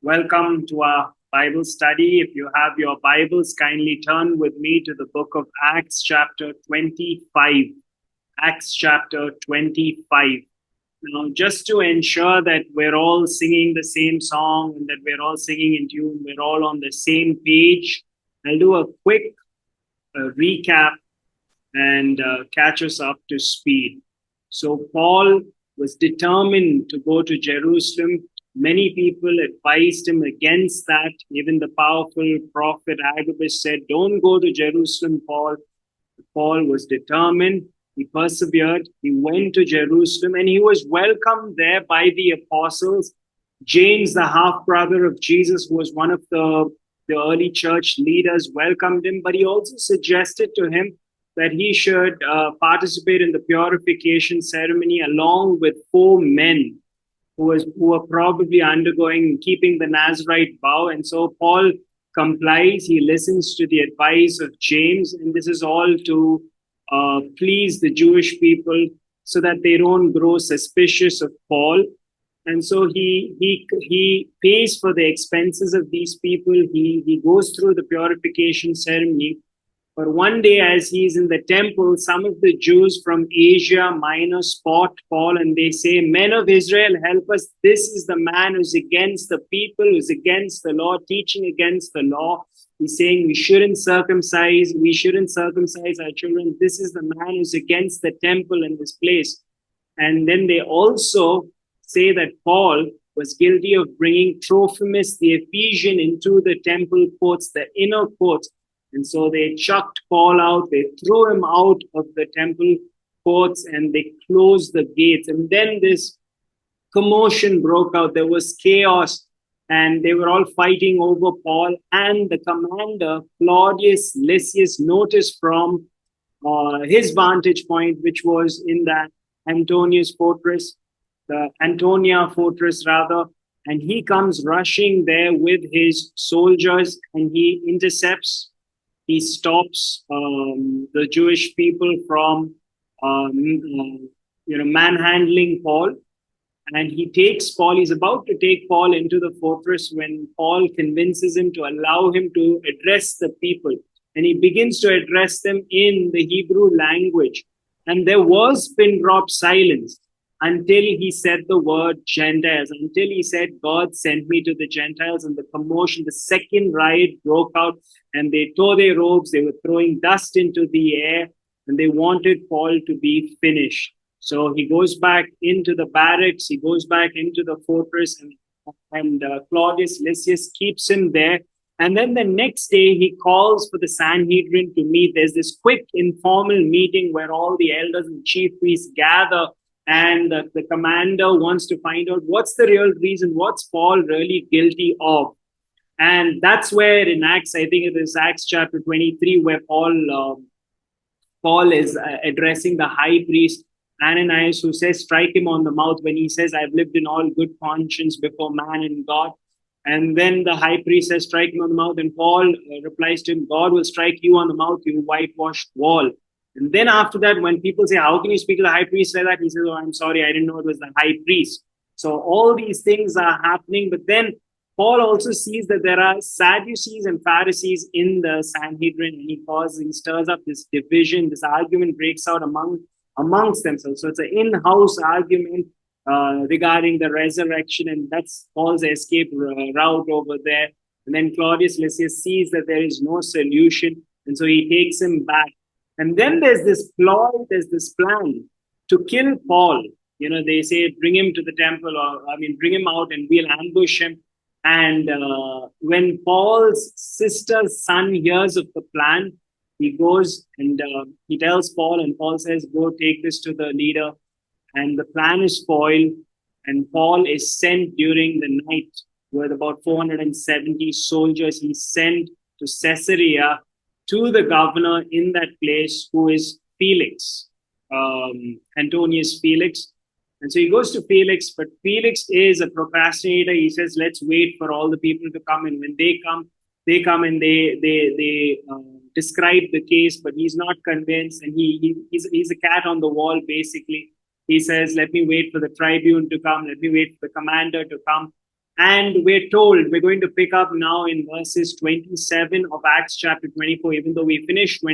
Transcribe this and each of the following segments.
Welcome to our Bible study. If you have your Bibles, kindly turn with me to the book of Acts, chapter 25. Acts, chapter 25. Now, just to ensure that we're all singing the same song and that we're all singing in tune, we're all on the same page, I'll do a quick recap and catch us up to speed. So, Paul was determined to go to Jerusalem. Many people advised him against that. Even the powerful prophet Agabus said, "Don't go to Jerusalem, Paul." Paul was determined. He persevered. He went to Jerusalem and he was welcomed there by the apostles. James, the half brother of Jesus, who was one of the early church leaders, welcomed him, but he also suggested to him that he should participate in the purification ceremony along with 4 men who were probably keeping the Nazarite vow. And so Paul complies. He listens to the advice of James, and this is all to please the Jewish people so that they don't grow suspicious of Paul. And so he pays for the expenses of these people. He goes through the purification ceremony. But one day, as he's in the temple, some of the Jews from Asia Minor spot Paul and they say, "Men of Israel, help us. This is the man who's against the people, who's against the law, teaching against the law. He's saying we shouldn't circumcise our children. This is the man who's against the temple in this place." And then they also say that Paul was guilty of bringing Trophimus the Ephesian into the temple courts, the inner courts. And so they chucked Paul out, they threw him out of the temple courts, and they closed the gates. And then this commotion broke out. There was chaos, and they were all fighting over Paul. And the commander, Claudius Lysias, noticed from his vantage point, which was in the Antonia fortress rather, and he comes rushing there with his soldiers, and he intercepts. He stops the Jewish people from, manhandling Paul, and he takes Paul. He's about to take Paul into the fortress when Paul convinces him to allow him to address the people, and he begins to address them in the Hebrew language. And there was pin drop silence until he said the word Gentiles, until he said, "God sent me to the Gentiles," and the commotion, the second riot broke out, and they tore their robes, they were throwing dust into the air, and they wanted Paul to be finished. So he goes back into the barracks, he goes back into the fortress, and Claudius Lysias keeps him there. And then the next day, he calls for the Sanhedrin to meet. There's this quick informal meeting where all the elders and chief priests gather, and the commander wants to find out what's the real reason, what's Paul really guilty of. And that's where in Acts, I think it is Acts chapter 23, where Paul is addressing the high priest Ananias, who says, "Strike him on the mouth," when he says, "I've lived in all good conscience before man and God." And then the high priest says, "Strike him on the mouth." And Paul replies to him, "God will strike you on the mouth, you whitewashed wall." And then after that, when people say, "How can you speak to the high priest like that?" He says, "Oh, I'm sorry, I didn't know it was the high priest." So all these things are happening. But then Paul also sees that there are Sadducees and Pharisees in the Sanhedrin, and he stirs up this division. This argument breaks out amongst themselves. So it's an in-house argument regarding the resurrection, and that's Paul's escape route over there. And then Claudius Lysias sees that there is no solution, and so he takes him back. And then there's this plan to kill Paul. They say, "Bring him to the temple," bring him out and we'll ambush him. And when Paul's sister's son hears of the plan, he goes and he tells Paul, and Paul says, "Go take this to the leader." And the plan is foiled, and Paul is sent during the night with about 470 soldiers. He's sent to Caesarea, to the governor in that place, who is Felix, Antonius Felix. And so he goes to Felix, but Felix is a procrastinator. He says, "Let's wait for all the people to come." And when they come and they describe the case, but he's not convinced. And he's a cat on the wall, basically. He says, "Let me wait for the tribune to come. Let me wait for the commander to come." And we're told we're going to pick up now in verses 27 of Acts chapter 24. Even though we finished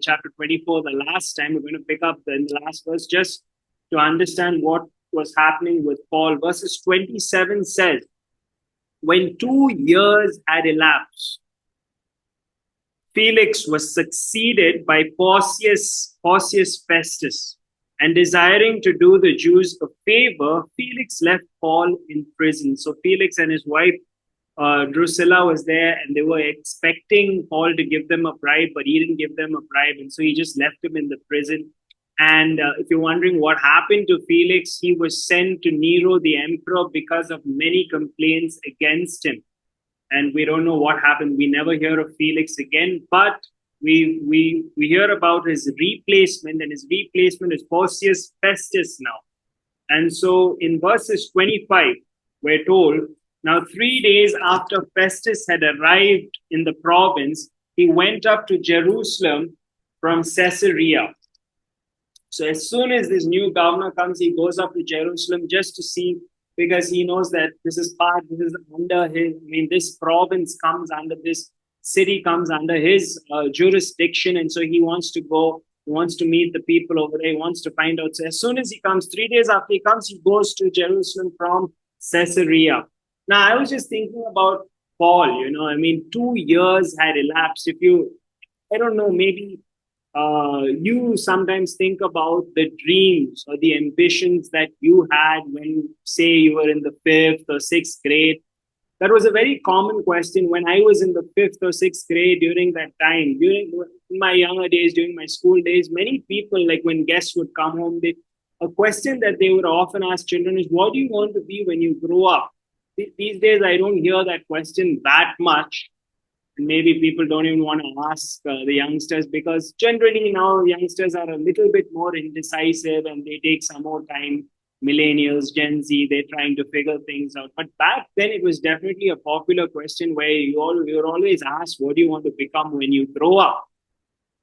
chapter 24 the last time, we're going to pick up in the last verse just to understand what was happening with Paul. Verses 27 says, when 2 years had elapsed, Felix was succeeded by Porcius Festus. And desiring to do the Jews a favor, Felix left Paul in prison. So Felix and his wife Drusilla was there, and they were expecting Paul to give them a bribe, but he didn't give them a bribe, and so he just left him in the prison. And if you're wondering what happened to Felix, he was sent to Nero, the emperor, because of many complaints against him. And we don't know what happened. We never hear of Felix again, but we hear about his replacement, and his replacement is Porcius Festus now. And so in verses 25, we're told, now 3 days after Festus had arrived in the province, he went up to Jerusalem from Caesarea. So as soon as this new governor comes, he goes up to Jerusalem just to see, because he knows that this is under his, this province comes under, this city comes under his jurisdiction. And so he wants to go, he wants to meet the people over there, he wants to find out. So as soon as he comes, 3 days after he comes, he goes to Jerusalem from Caesarea. Now, I was just thinking about Paul, 2 years had elapsed. I don't know, maybe you sometimes think about the dreams or the ambitions that you had when, say, you were in the 5th or 6th grade. That was a very common question when I was in the 5th or 6th grade during that time. During my younger days, during my school days, many people, like when guests would come home, a question that they would often ask children is, what do you want to be when you grow up? These days, I don't hear that question that much. And maybe people don't even want to ask the youngsters, because generally now youngsters are a little bit more indecisive and they take some more time. Millennials, Gen Z, they're trying to figure things out. But back then, it was definitely a popular question where you're always asked, what do you want to become when you grow up?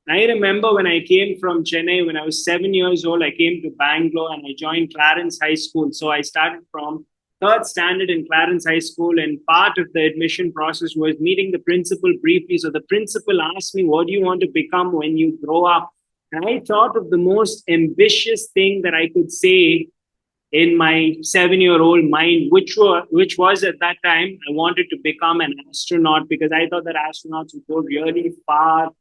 I remember when I came from Chennai, when I was 7 years old, I came to Bangalore and I joined Clarence High School. So I started from 3rd standard in Clarence High School, and part of the admission process was meeting the principal briefly. So the principal asked me, what do you want to become when you grow up? And I thought of the most ambitious thing that I could say in my 7-year-old mind, which was at that time, I wanted to become an astronaut, because I thought that astronauts would go really far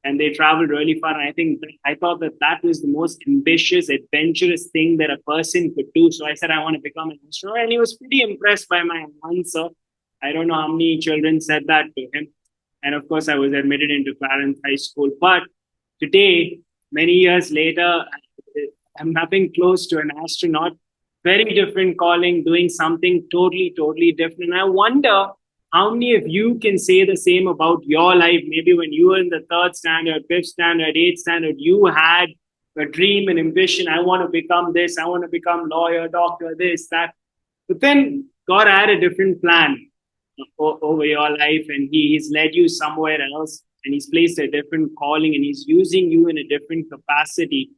and they traveled really far. And I thought that was the most ambitious, adventurous thing that a person could do. So I said, I want to become an astronaut. And he was pretty impressed by my answer. I don't know how many children said that to him. And of course, I was admitted into Clarence High School. But today, many years later, I'm nothing close to an astronaut. Very different calling, doing something totally, totally different. And I wonder how many of you can say the same about your life? Maybe when you were in the 3rd standard, 5th standard, 8th standard, you had a dream and ambition. I want to become this. I want to become lawyer, doctor, this, that. But then God had a different plan over your life, and He's led you somewhere else, and He's placed a different calling, and He's using you in a different capacity.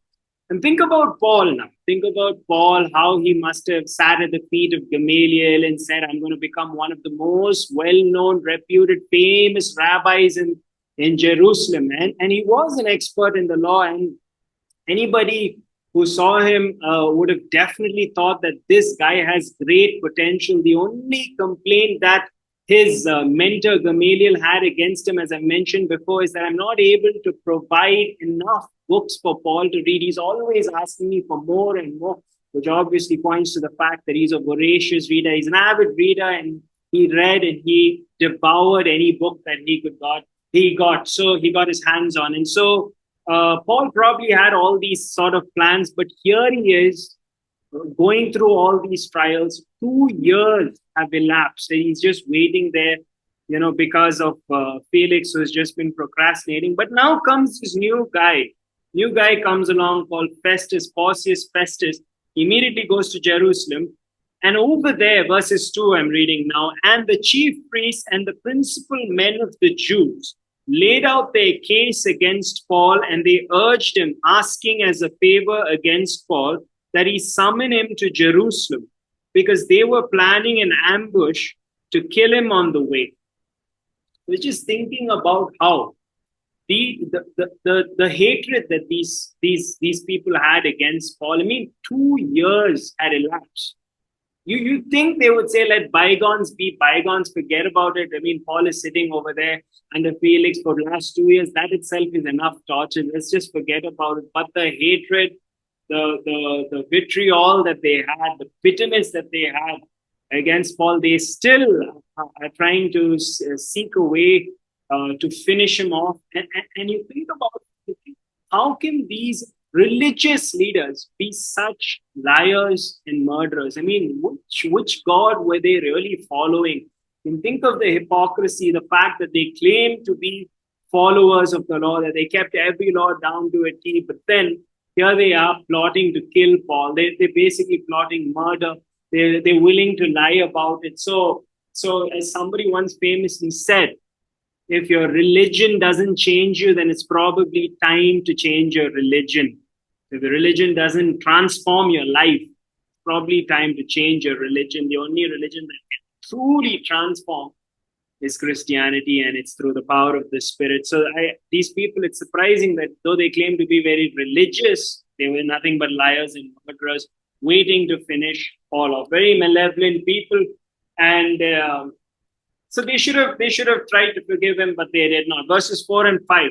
And think about Paul now. Think about Paul, how he must have sat at the feet of Gamaliel and said, I'm going to become one of the most well-known, reputed, famous rabbis in Jerusalem. And he was an expert in the law. And anybody who saw him would have definitely thought that this guy has great potential. The only complaint that his mentor Gamaliel had against him, as I mentioned before, is that I'm not able to provide enough books for Paul to read. He's always asking me for more and more, which obviously points to the fact that he's a voracious reader. He's an avid reader, and he read and he devoured any book that he got his hands on. And so Paul probably had all these sort of plans, but here he is going through all these trials. 2 years have elapsed, and he's just waiting there, because of Felix, who has just been procrastinating. But now comes this new guy. New guy comes along called Festus, Porcius Festus. He immediately goes to Jerusalem. And over there, verses 2, I'm reading now, and the chief priests and the principal men of the Jews laid out their case against Paul, and they urged him, asking as a favor against Paul that he summon him to Jerusalem, because they were planning an ambush to kill him on the way. We're just thinking about how the hatred that these people had against Paul. I mean, 2 years had elapsed. You think they would say, let bygones be bygones, forget about it. I mean, Paul is sitting over there under Felix for the last 2 years. That itself is enough torture. Let's just forget about it. But the hatred, the vitriol that they had, the bitterness that they had against Paul, they still are trying to seek a way to finish him off. And you think about how can these religious leaders be such liars and murderers? I mean, which God were they really following? You can think of the hypocrisy, the fact that they claim to be followers of the law, that they kept every law down to a T, but then here they are plotting to kill Paul. They're basically plotting murder. They're willing to lie about it. So as somebody once famously said, if your religion doesn't change you, then it's probably time to change your religion. If the religion doesn't transform your life, it's probably time to change your religion. The only religion that can truly transform is Christianity, and it's through the power of the Spirit. So these people, it's surprising that though they claim to be very religious, they were nothing but liars and murderers, waiting to finish Paul off. Very malevolent people, and so they should have tried to forgive him, but they did not. Verses 4 and 5.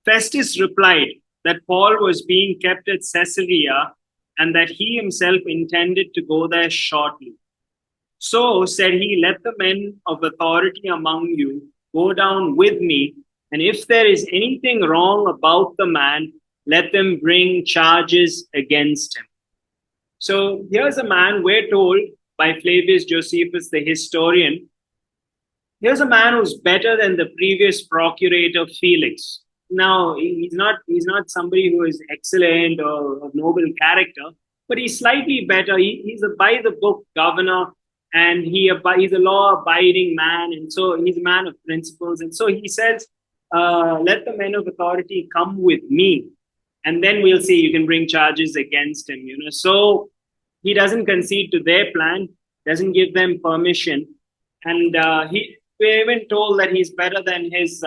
Festus replied that Paul was being kept at Caesarea and that he himself intended to go there shortly. So said he, let the men of authority among you go down with me, and if there is anything wrong about the man, let them bring charges against him. So here's a man, we're told by Flavius Josephus, the historian, here's a man who's better than the previous procurator Felix. Now, he's not somebody who is excellent or of noble character, but he's slightly better. He's a by-the-book governor, and he's a law-abiding man, and so he's a man of principles. And so he says, let the men of authority come with me, and then we'll see, you can bring charges against him. So he doesn't concede to their plan, doesn't give them permission, and we're even told that he's better than his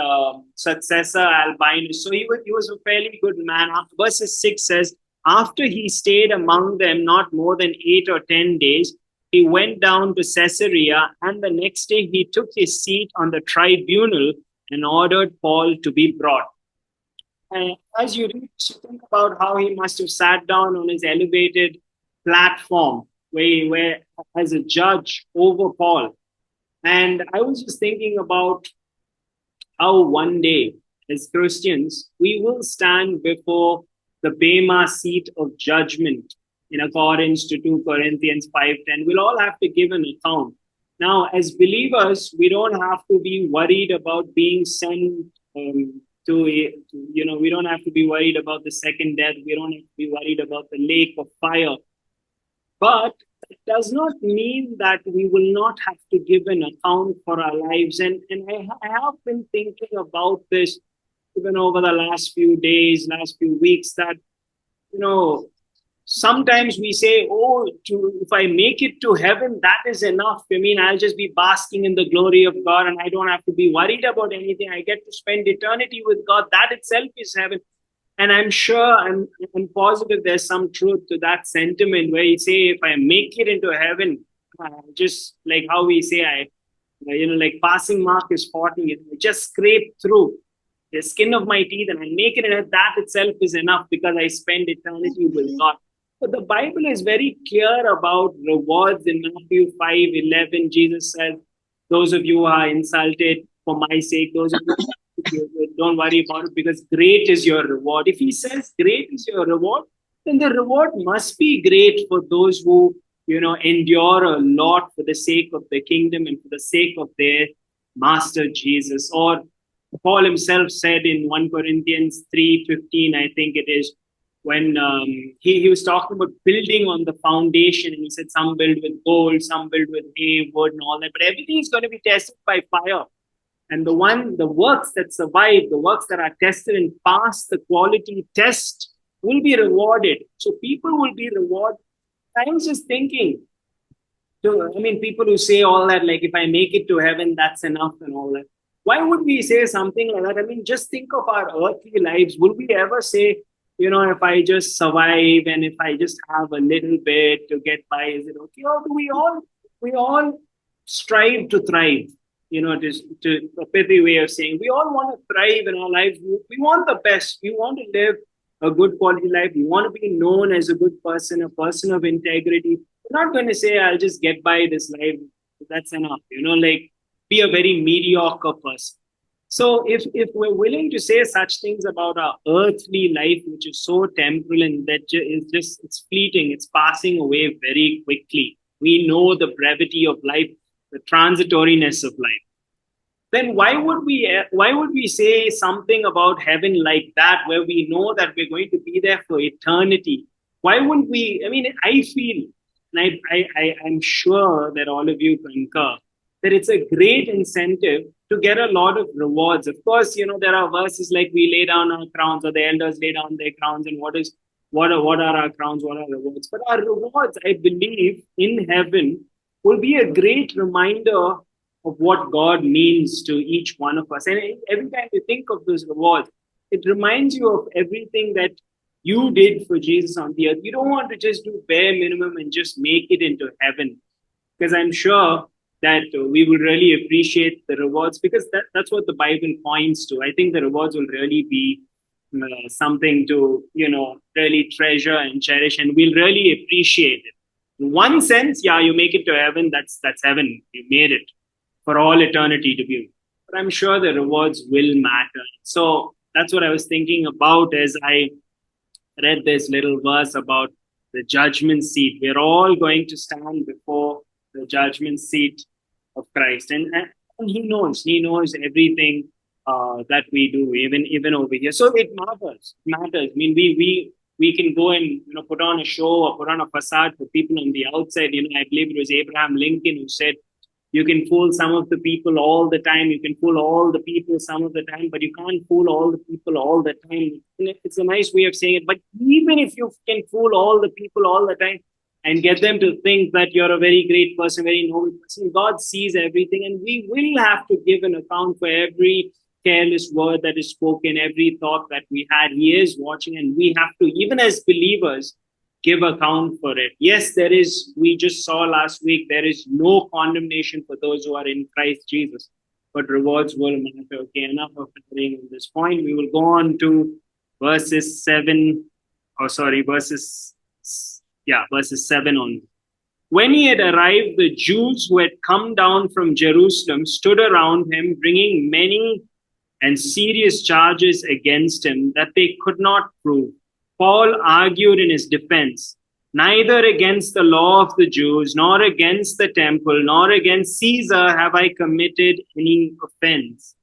successor Albinus. So he was a fairly good man. Verses 6 says, after he stayed among them not more than 8 or 10 days, he went down to Caesarea, and the next day he took his seat on the tribunal and ordered Paul to be brought. And as you read, you think about how he must have sat down on his elevated platform where as a judge over Paul. And I was just thinking about how one day as Christians, we will stand before the Bema seat of judgment in accordance to 2 Corinthians 5:10. We'll all have to give an account. Now, as believers, we don't have to be worried about being sent we don't have to be worried about the second death. We don't have to be worried about the lake of fire. But it does not mean that we will not have to give an account for our lives. And I have been thinking about this even over the last few days, last few weeks, that, sometimes we say, if I make it to heaven, that is enough. I mean, I'll just be basking in the glory of God and I don't have to be worried about anything. I get to spend eternity with God. That itself is heaven. And I'm sure, I'm positive there's some truth to that sentiment where you say, if I make it into heaven, just like how we say, like passing mark is 40, I just scrape through the skin of my teeth and I make it, and that itself is enough because I spend eternity with God. But the Bible is very clear about rewards. In Matthew 5:11, Jesus says, those of you who are insulted for my sake, those of you don't worry about it because great is your reward. If he says great is your reward, then the reward must be great for those who, endure a lot for the sake of the kingdom and for the sake of their master Jesus. Or Paul himself said in 1 Corinthians 3:15, I think it is, when he was talking about building on the foundation, and he said some build with gold, some build with hay, wood, and all that, but everything is going to be tested by fire. And the works that survive, the works that are tested and pass the quality test will be rewarded. So people will be rewarded. I was just thinking, So, I mean, people who say all that, like, if I make it to heaven, that's enough and all that. Why would we say something like that? I mean, just think of our earthly lives. Will we ever say, if I just survive and if I just have a little bit to get by, is it okay? Or do we all strive to thrive? Just to a pithy way of saying, we all want to thrive in our lives. We want the best. We want to live a good quality life. We want to be known as a good person, a person of integrity. We're not going to say, I'll just get by this life. That's enough. Like, be a very mediocre person. So if we're willing to say such things about our earthly life, which is so temporal and that is just it's fleeting, it's passing away very quickly. We know the brevity of life, the transitoriness of life. Then why would we say something about heaven like that, where we know that we're going to be there for eternity? Why wouldn't we? I mean, I feel, and I'm sure that all of you concur, that it's a great incentive to get a lot of rewards. Of course, there are verses like we lay down our crowns, or the elders lay down their crowns, and what are our crowns, what are rewards? But our rewards, I believe, in heaven will be a great reminder of what God means to each one of us. And every time you think of those rewards, it reminds you of everything that you did for Jesus on the earth. You don't want to just do bare minimum and just make it into heaven, because I'm sure that we will really appreciate the rewards, because that's what the Bible points to. I think the rewards will really be something to really treasure and cherish, and we'll really appreciate it. In one sense, yeah, you make it to heaven. That's heaven. You made it for all eternity to be. But I'm sure the rewards will matter. So that's what I was thinking about as I read this little verse about the judgment seat. We're all going to stand before the judgment seat of Christ, and He knows everything that we do, even over here. So it matters. It matters. I mean, we can go and put on a show or put on a facade for people on the outside. I believe it was Abraham Lincoln who said, you can fool some of the people all the time. You can fool all the people some of the time, but you can't fool all the people all the time. It's a nice way of saying it. But even if you can fool all the people all the time and get them to think that you're a very great person, very noble person, God sees everything, and we will have to give an account for every careless word that is spoken, every thought that we had. He is watching, and we have to, even as believers, give account for it. Yes, we just saw last week, there is no condemnation for those who are in Christ Jesus, but rewards will matter. Okay, enough of covering on this point. We will go on to verses 7, verses 7 on. When he had arrived, the Jews who had come down from Jerusalem stood around him, bringing many and serious charges against him that they could not prove. Paul argued in his defense, neither against the law of the Jews, nor against the temple, nor against Caesar have I committed any offense.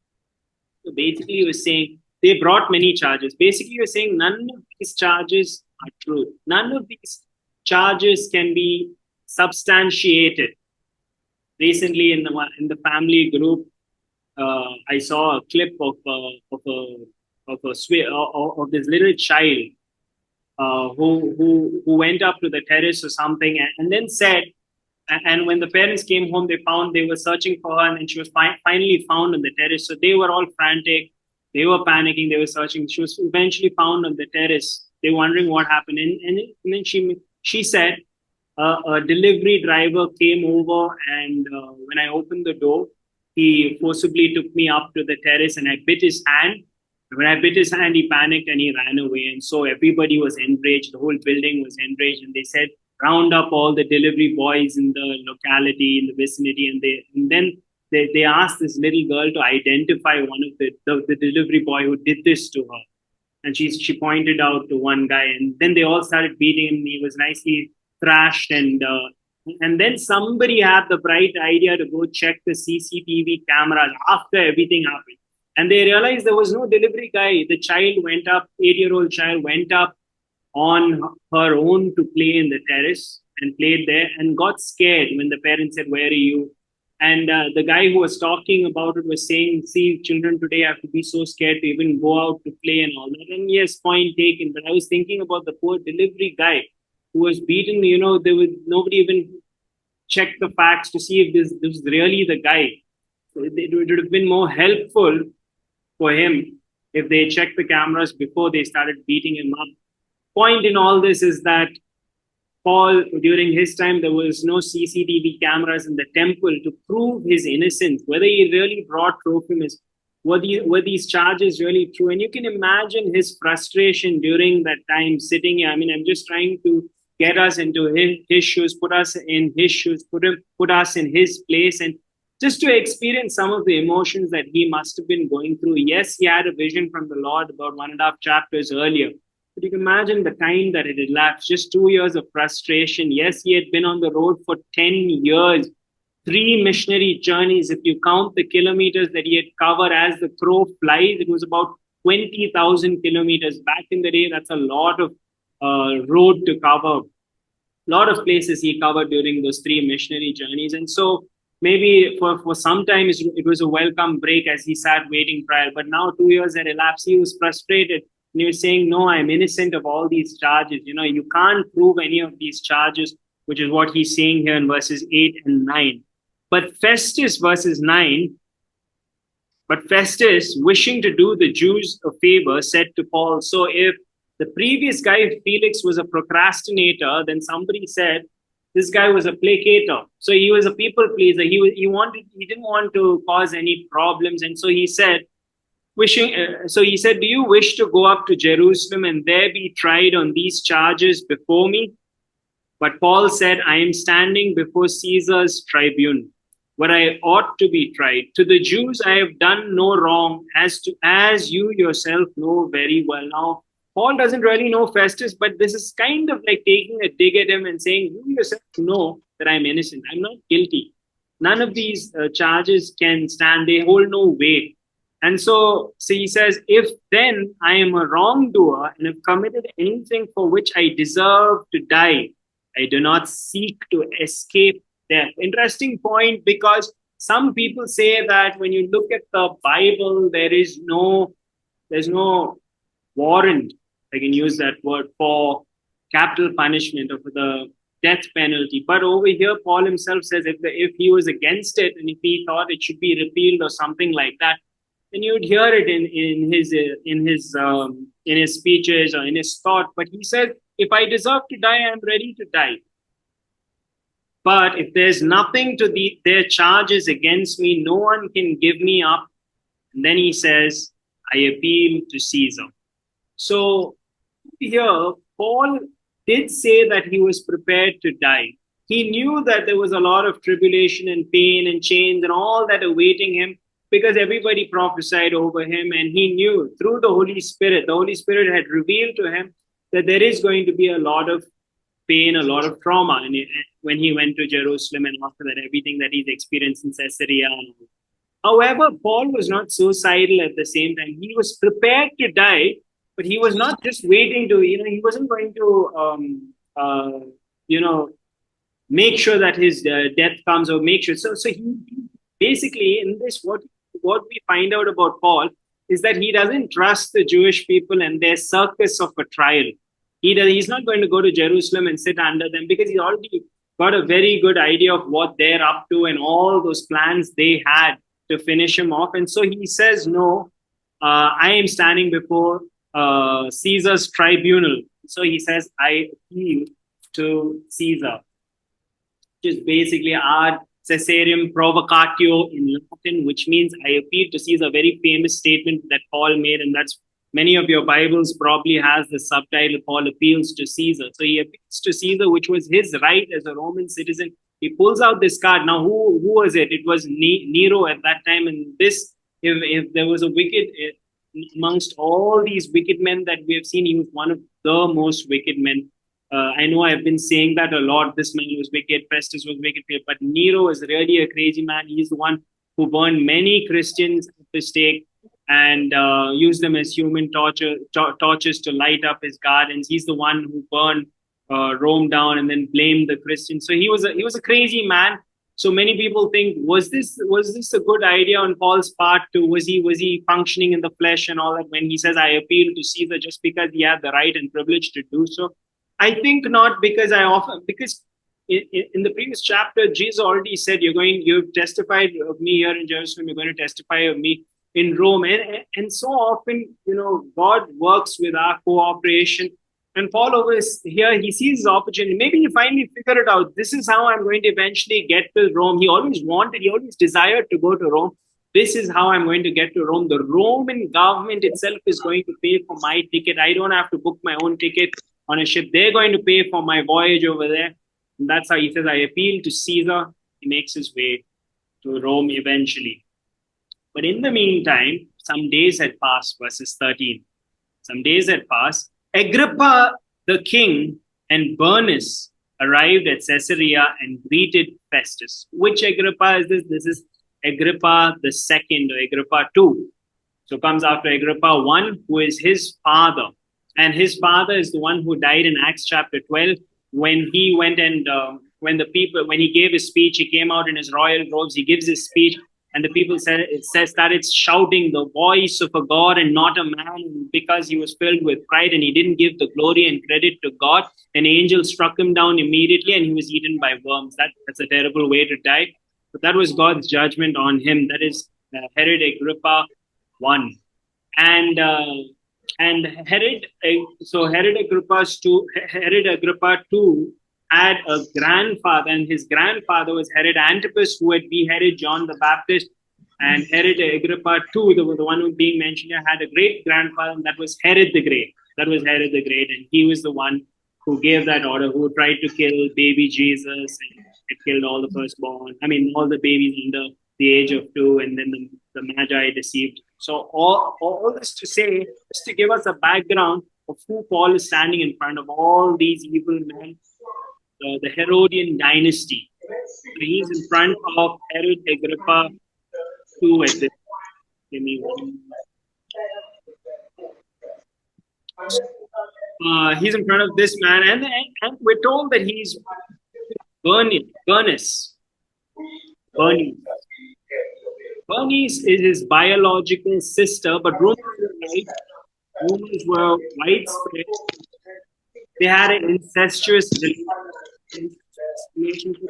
So basically, he was saying they brought many charges. Basically, he was saying none of these charges are true. None of these charges can be substantiated. Recently, in the family group, I saw a clip of this little child who went up to the terrace or something, and then said, and when the parents came home, they were searching for her, and then she was finally found on the terrace. So they were all frantic, they were panicking, they were searching. She was eventually found on the terrace. They were wondering what happened, and then she said, a delivery driver came over, and when I opened the door, he forcibly took me up to the terrace, and I bit his hand. When I bit his hand, he panicked and he ran away. And so everybody was enraged. The whole building was enraged. And they said, round up all the delivery boys in the locality, in the vicinity. And then they asked this little girl to identify one of the delivery boy who did this to her. And she pointed out to one guy. And then they all started beating him. He was nicely thrashed. And then somebody had the bright idea to go check the CCTV cameras after everything happened. And they realized there was no delivery guy. The child went up, 8-year-old child went up on her own to play in the terrace and played there, and got scared when the parents said, where are you? And the guy who was talking about it was saying, see, children today have to be so scared to even go out to play and all that. And yes, point taken. But I was thinking about the poor delivery guy who was beaten. There was nobody even check the facts to see if this is really the guy. It would have been more helpful for him if they checked the cameras before they started beating him up. Point in all this is that Paul, during his time, there was no CCTV cameras in the temple to prove his innocence, whether he really brought Trophimus, were these charges really true? And you can imagine his frustration during that time sitting here. I mean, I'm just trying to get us into his shoes, put us in his shoes, put us in his place, and just to experience some of the emotions that he must have been going through. Yes, he had a vision from the Lord about 1.5 chapters earlier, but you can imagine the time that it had elapsed, just 2 years of frustration. Yes, he had been on the road for 10 years, 3 missionary journeys. If you count the kilometers that he had covered as the crow flies, it was about 20,000 kilometers. Back in the day, that's a lot of road to cover. A lot of places he covered during those 3 missionary journeys. And so maybe for some time it was a welcome break as he sat waiting trial. But now 2 years had elapsed, he was frustrated. And he was saying, no, I'm innocent of all these charges. You can't prove any of these charges, which is what he's saying here in verses 8 and 9. But Festus, verses 9, but Festus, wishing to do the Jews a favor, said to Paul, so if the previous guy, Felix, was a procrastinator, then somebody said, this guy was a placater. So he was a people pleaser. He didn't want to cause any problems. And so he said, do you wish to go up to Jerusalem and there be tried on these charges before me? But Paul said, I am standing before Caesar's tribune, where I ought to be tried. To the Jews, I have done no wrong, as you yourself know very well. Now, Paul doesn't really know Festus, but this is kind of like taking a dig at him and saying, you yourself know that I'm innocent. I'm not guilty. None of these charges can stand. They hold no weight. And so he says, if then I am a wrongdoer and have committed anything for which I deserve to die, I do not seek to escape death. Interesting point, because some people say that when you look at the Bible, there's no warrant, I can use that word, for capital punishment or for the death penalty. But over here, Paul himself says if he was against it and if he thought it should be repealed or something like that, then you'd hear it in his speeches or in his thought. But he said, if I deserve to die, I'm ready to die. But if there's nothing to their charges against me, no one can give me up. And then he says, I appeal to Caesar. So here, Paul did say that he was prepared to die. He knew that there was a lot of tribulation and pain and chains and all that awaiting him, because everybody prophesied over him, and he knew through the Holy Spirit had revealed to him that there is going to be a lot of pain, a lot of trauma. And when he went to Jerusalem and after that, everything that he's experienced in Caesarea. However, Paul was not suicidal at the same time. He was prepared to die, but he was not just waiting to, he wasn't going to, make sure that his death comes or make sure. So he basically, in this, what we find out about Paul is that he doesn't trust the Jewish people and their circus of a trial. He's not going to go to Jerusalem and sit under them, because he's already got a very good idea of what they're up to and all those plans they had to finish him off. And so he says, no, I am standing before Caesar's tribunal. So he says, I appeal to Caesar, which is basically ad Caesarium provocatio in Latin, which means I appeal to Caesar. A very famous statement that Paul made, and that's many of your Bibles probably has the subtitle, Paul appeals to Caesar. So he appeals to Caesar, which was his right as a Roman citizen. He pulls out this card. Now, who was it? It was Nero at that time. And this, if there was a wicked, amongst all these wicked men that we have seen, he was one of the most wicked men. I know I've been saying that a lot. This man was wicked, Festus was wicked, but Nero is really a crazy man. He's the one who burned many Christians at the stake and used them as human torches to light up his gardens. He's the one who burned Rome down and then blamed the Christians. So he was a crazy man. So many people think, was this a good idea on Paul's part? Was he functioning in the flesh and all that when he says, I appeal to Caesar, just because he had the right and privilege to do so? I think not, because in the previous chapter, Jesus already said, you've testified of me here in Jerusalem, you're going to testify of me in Rome. And so often, God works with our cooperation. And Paul over here, he sees his opportunity. Maybe he finally figured it out. This is how I'm going to eventually get to Rome. He always desired to go to Rome. This is how I'm going to get to Rome. The Roman government itself is going to pay for my ticket. I don't have to book my own ticket on a ship. They're going to pay for my voyage over there. And that's how he says, I appeal to Caesar. He makes his way to Rome eventually. But in the meantime, some days had passed, verses 13. Some days had passed. Agrippa the king and Bernice arrived at Caesarea and greeted Festus. Which Agrippa is this? This is Agrippa the second, or Agrippa II. So comes after Agrippa 1, who is his father. And his father is the one who died in Acts chapter 12 when he went and when he gave his speech, he came out in his royal robes, he gives his speech, and the people started shouting, the voice of a God and not a man, because he was filled with pride and he didn't give the glory and credit to God. An angel struck him down immediately and he was eaten by worms. That's a terrible way to die. But that was God's judgment on him. That is Herod Agrippa I. And Herod Agrippa II had a grandfather, and his grandfather was Herod Antipas, who had beheaded John the Baptist. And Herod Agrippa II, the one who being mentioned here, had a great grandfather, and that was Herod the Great. And he was the one who gave that order, who tried to kill baby Jesus, and it killed all the firstborn. All the babies under the age of 2, and then the Magi deceived. So all this to say, just to give us a background of who Paul is standing in front of, all these evil men, the Herodian dynasty. So he's in front of Herod Agrippa II at this. Give me one. He's in front of this man, and we're told that he's Bernice. Bernice is his biological sister, but rumors were widespread. They had an incestuous relationship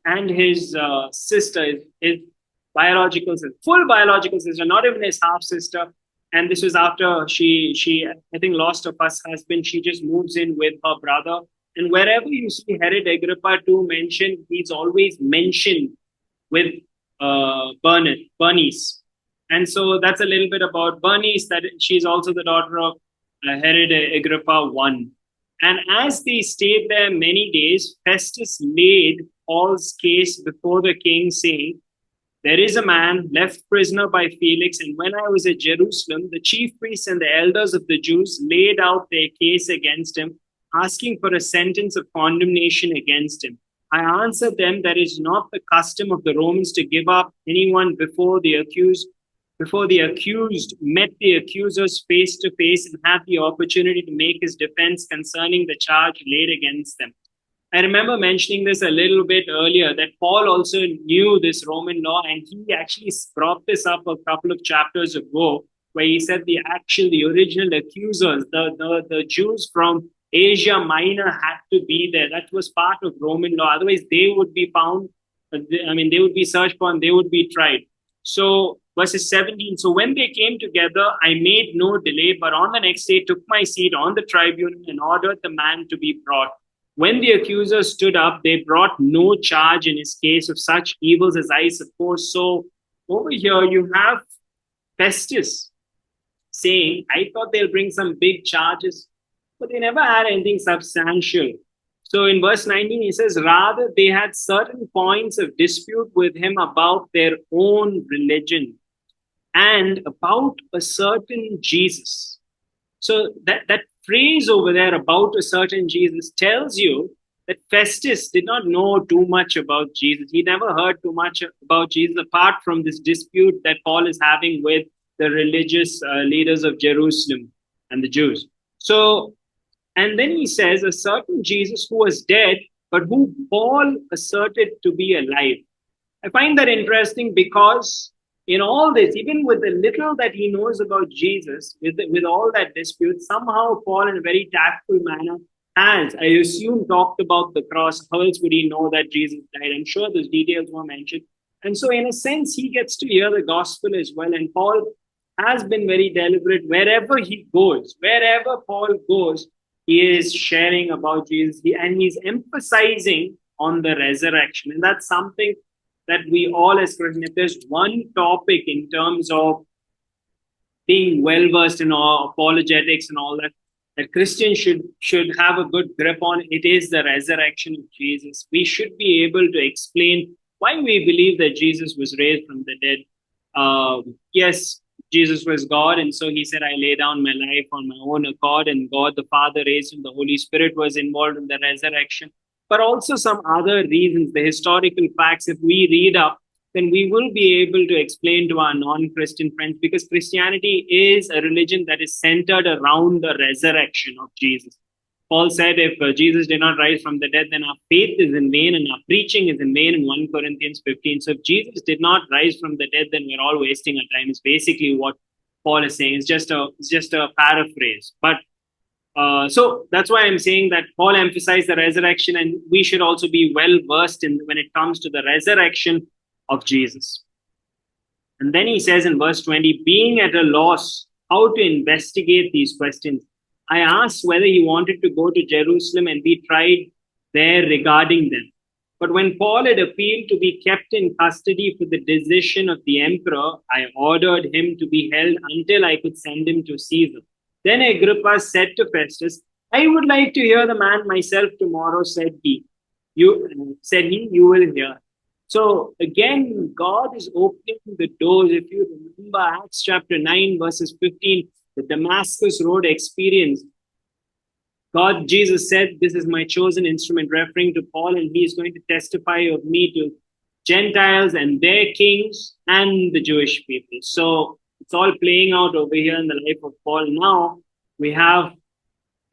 and his sister, his biological sister, full biological sister, not even his half sister. And this was after she I think lost her first husband. She just moves in with her brother. And wherever you see Herod Agrippa II mentioned, he's always mentioned with Bernice. And so that's a little bit about Bernice, that she's also the daughter of Herod Agrippa I. And as they stayed there many days, Festus laid Paul's case before the king, saying, there is a man left prisoner by Felix, and when I was at Jerusalem, the chief priests and the elders of the Jews laid out their case against him, asking for a sentence of condemnation against him. I answered them that it is not the custom of the Romans to give up anyone before the accused met the accusers face to face and had the opportunity to make his defense concerning the charge laid against them. I remember mentioning this a little bit earlier, that Paul also knew this Roman law, and he actually brought this up a couple of chapters ago, where he said the original accusers, the Jews from Asia Minor, had to be there. That was part of Roman law. Otherwise, they would be found, they would be searched for and they would be tried. So verses 17, so when they came together, I made no delay, but on the next day took my seat on the tribunal and ordered the man to be brought. When the accusers stood up, they brought no charge in his case of such evils as I suppose. So over here you have Festus saying, I thought they'll bring some big charges, but they never had anything substantial. So in verse 19, he says, rather they had certain points of dispute with him about their own religion and about a certain Jesus. So that phrase over there, about a certain Jesus, tells you that Festus did not know too much about Jesus. He never heard too much about Jesus apart from this dispute that Paul is having with the religious leaders of Jerusalem and the Jews. So, and then he says, a certain Jesus who was dead, but who Paul asserted to be alive. I find that interesting because in all this, even with the little that he knows about Jesus, with all that dispute, somehow Paul, in a very tactful manner, has, I assume, talked about the cross. How else would he know that Jesus died? I'm sure those details were mentioned. And so, in a sense, he gets to hear the gospel as well. And Paul has been very deliberate wherever he goes, wherever Paul goes, he is sharing about Jesus, and he's emphasizing on the resurrection. And that's something that we all as Christians, if there's one topic in terms of being well versed in all apologetics and all that, that Christians should have a good grip on, it is the resurrection of Jesus. We should be able to explain why we believe that Jesus was raised from the dead. Yes, Jesus was God, and so he said, I lay down my life on my own accord, and God the Father raised him. The Holy Spirit was involved in the resurrection. But also some other reasons, the historical facts, if we read up, then we will be able to explain to our non-Christian friends, because Christianity is a religion that is centered around the resurrection of Jesus. Paul said, if Jesus did not rise from the dead, then our faith is in vain and our preaching is in vain in 1 Corinthians 15. So if Jesus did not rise from the dead, then we're all wasting our time, is basically what Paul is saying. It's just a paraphrase. But so that's why I'm saying that Paul emphasized the resurrection, and we should also be well versed in when it comes to the resurrection of Jesus. And then he says in verse 20, being at a loss how to investigate these questions, I asked whether he wanted to go to Jerusalem and be tried there regarding them. But when Paul had appealed to be kept in custody for the decision of the emperor, I ordered him to be held until I could send him to Caesar. Then Agrippa said to Festus, I would like to hear the man myself tomorrow, said he. You will hear. So again, God is opening the doors. If you remember Acts chapter 9, verses 15, the Damascus Road experience, Jesus said, this is my chosen instrument, referring to Paul, and he is going to testify of me to Gentiles and their kings and the Jewish people. So it's all playing out over here in the life of Paul. Now we have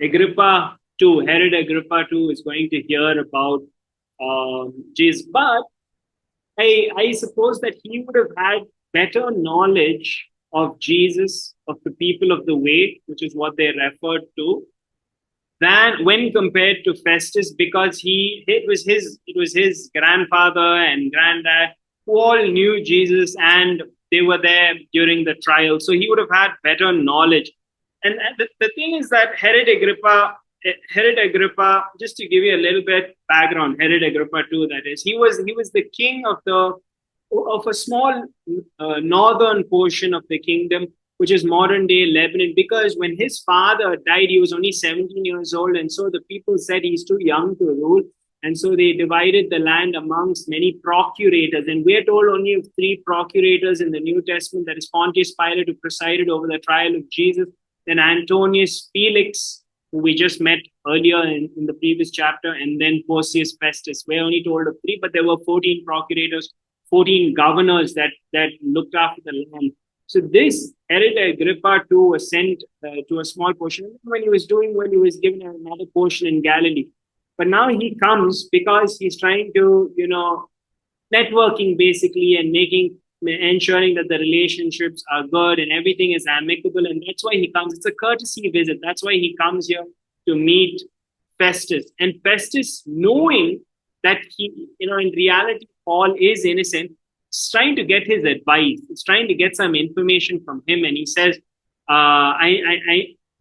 Agrippa II, Herod Agrippa II is going to hear about Jesus. But I suppose that he would have had better knowledge of Jesus, of the people of the way, which is what they referred to, than when compared to Festus, because it was his grandfather and granddad who all knew Jesus, and they were there during the trial. So he would have had better knowledge. And the thing is that Herod Agrippa, just to give you a little bit background, Herod Agrippa II, that is, he was the king of a small northern portion of the kingdom, which is modern day Lebanon, because when his father died, he was only 17 years old. And so the people said he's too young to rule. And so they divided the land amongst many procurators. And we're told only of 3 procurators in the New Testament, that is Pontius Pilate, who presided over the trial of Jesus, then Antonius Felix, who we just met earlier in the previous chapter, and then Porcius Festus. We're only told of 3, but there were 14 procurators, 14 governors that looked after the land. So this Herod Agrippa II was sent to a small portion. When he was given another portion in Galilee. But now he comes because he's trying to, networking basically, and ensuring that the relationships are good and everything is amicable. And that's why he comes. It's a courtesy visit. That's why he comes here to meet Festus. And Festus, knowing that in reality, Paul is innocent, is trying to get his advice. It's trying to get some information from him. And he says,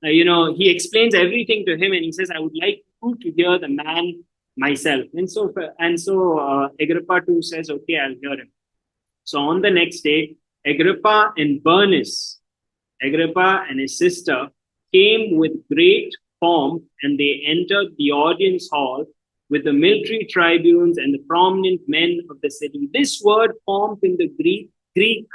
he explains everything to him, and he says, I would like you to hear the man myself. And so Agrippa II says, okay, I'll hear him. So on the next day, Agrippa and Bernice, Agrippa and his sister, came with great pomp, and they entered the audience hall with the military tribunes and the prominent men of the city. This word pomp in the Greek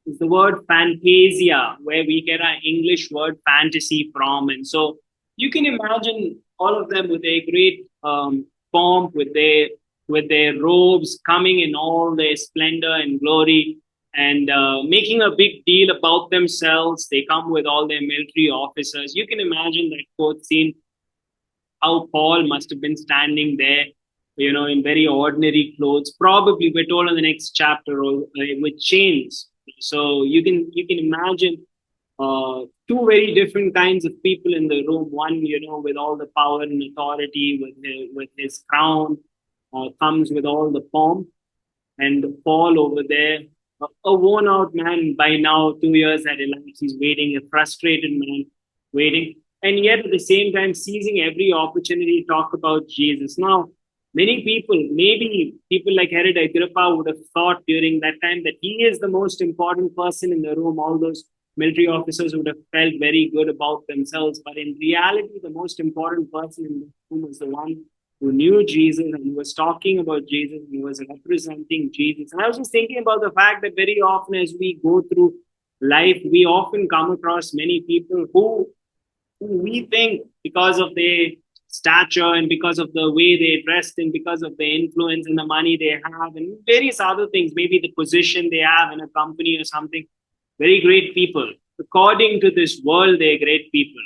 is the word fantasia, where we get our English word fantasy from. And so you can imagine all of them with a great pomp, with their robes, coming in all their splendor and glory, and making a big deal about themselves. They come with all their military officers. You can imagine that fourth scene, how Paul must have been standing there, in very ordinary clothes. Probably, we're told in the next chapter, with chains, So you can imagine two very different kinds of people in the room. One, with all the power and authority, with his crown, comes with all the pomp, and Paul over there, a worn out man by now, 2 years had elapsed. He's waiting, a frustrated man waiting, and yet at the same time seizing every opportunity to talk about Jesus. Now, many people, maybe people like Herod Agrippa, would have thought during that time that he is the most important person in the room. All those military officers would have felt very good about themselves, but in reality, the most important person in the room was the one who knew Jesus and was talking about Jesus and was representing Jesus. And I was just thinking about the fact that very often as we go through life, we often come across many people who we think, because of their stature and because of the way they dressed and because of the influence and the money they have and various other things, maybe the position they have in a company or something, very great people. According to this world, they're great people.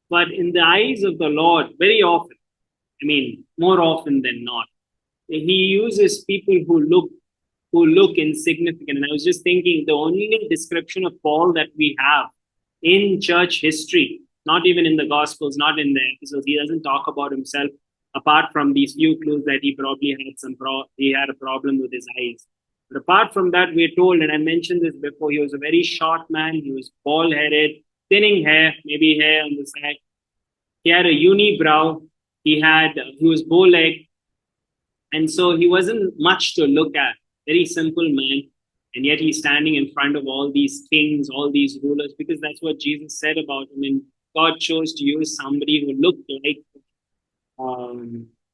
But in the eyes of the Lord, very often, I mean, more often than not, he uses people who look insignificant. And I was just thinking, the only description of Paul that we have in church history, not even in the Gospels, not in the epistles, he doesn't talk about himself apart from these few clues that he probably he had a problem with his eyes. But apart from that, we're told, and I mentioned this before, he was a very short man. He was bald-headed, thinning hair, maybe hair on the side. He had a unibrow. He was bow-legged, and so he wasn't much to look at. Very simple man, and yet he's standing in front of all these kings, all these rulers, because that's what Jesus said about him. And God chose to use somebody who looked like,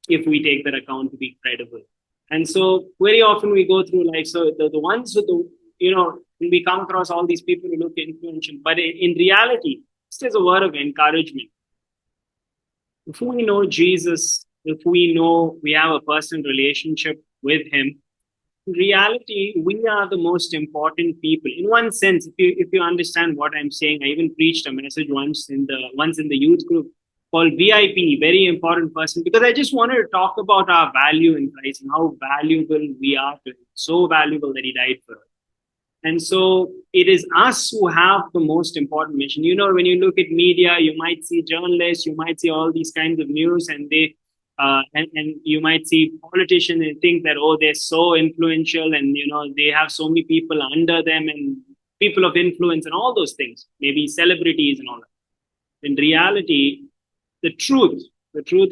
if we take that account, to be credible. And so very often we go through life. So the ones with when we come across all these people who look influential, but in reality, this is a word of encouragement. If we know Jesus, if we know we have a personal relationship with him, in reality, we are the most important people. In one sense, if you understand what I'm saying, I even preached a message once in the youth group called VIP, very important person, because I just wanted to talk about our value in Christ and how valuable we are to him. So valuable that he died for us. And so it is us who have the most important mission. When you look at media, you might see journalists, you might see all these kinds of news, and and you might see politicians and think that, oh, they're so influential and, they have so many people under them and people of influence and all those things, maybe celebrities and all that. In reality, the truth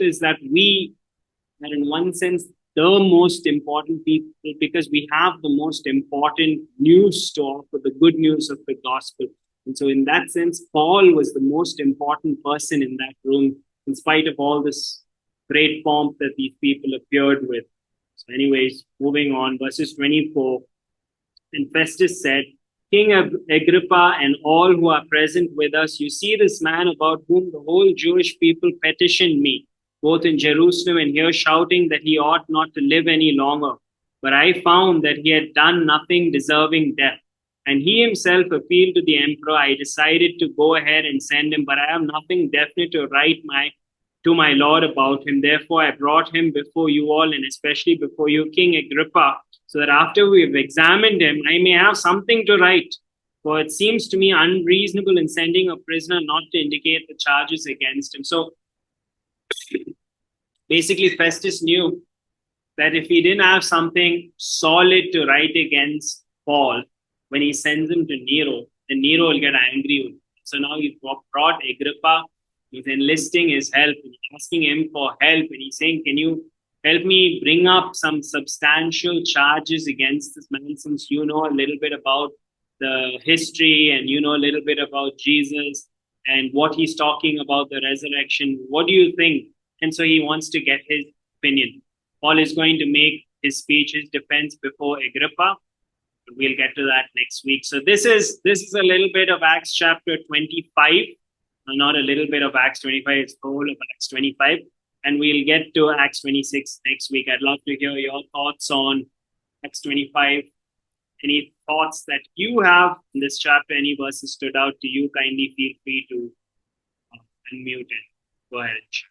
is that we are in one sense the most important people because we have the most important news to offer, the good news of the gospel. And so in that sense, Paul was the most important person in that room, in spite of all this great pomp that these people appeared with. So anyways, moving on, verses 24. And Festus said, King Agrippa and all who are present with us, you see this man about whom the whole Jewish people petitioned me, both in Jerusalem and here, shouting that he ought not to live any longer. But I found that he had done nothing deserving death. And he himself appealed to the emperor. I decided to go ahead and send him, but I have nothing definite to write to my lord about him. Therefore, I brought him before you all, and especially before you, King Agrippa, so that after we've examined him, I may have something to write. For it seems to me unreasonable in sending a prisoner not to indicate the charges against him. So basically, Festus knew that if he didn't have something solid to write against Paul, when he sends him to Nero, then Nero will get angry with him. So now he's brought Agrippa. He's enlisting his help and asking him for help. And he's saying, can you help me bring up some substantial charges against this man, since you know a little bit about the history and you know a little bit about Jesus and what he's talking about, the resurrection. What do you think? And so he wants to get his opinion. Paul is going to make his speech, his defense before Agrippa. We'll get to that next week. So this is a little bit of Acts chapter 25. Not a little bit of Acts 25, it's the whole of Acts 25. And we'll get to Acts 26 next week. I'd love to hear your thoughts on Acts 25. Any thoughts that you have in this chapter, any verses stood out to you, kindly feel free to unmute and go ahead and share.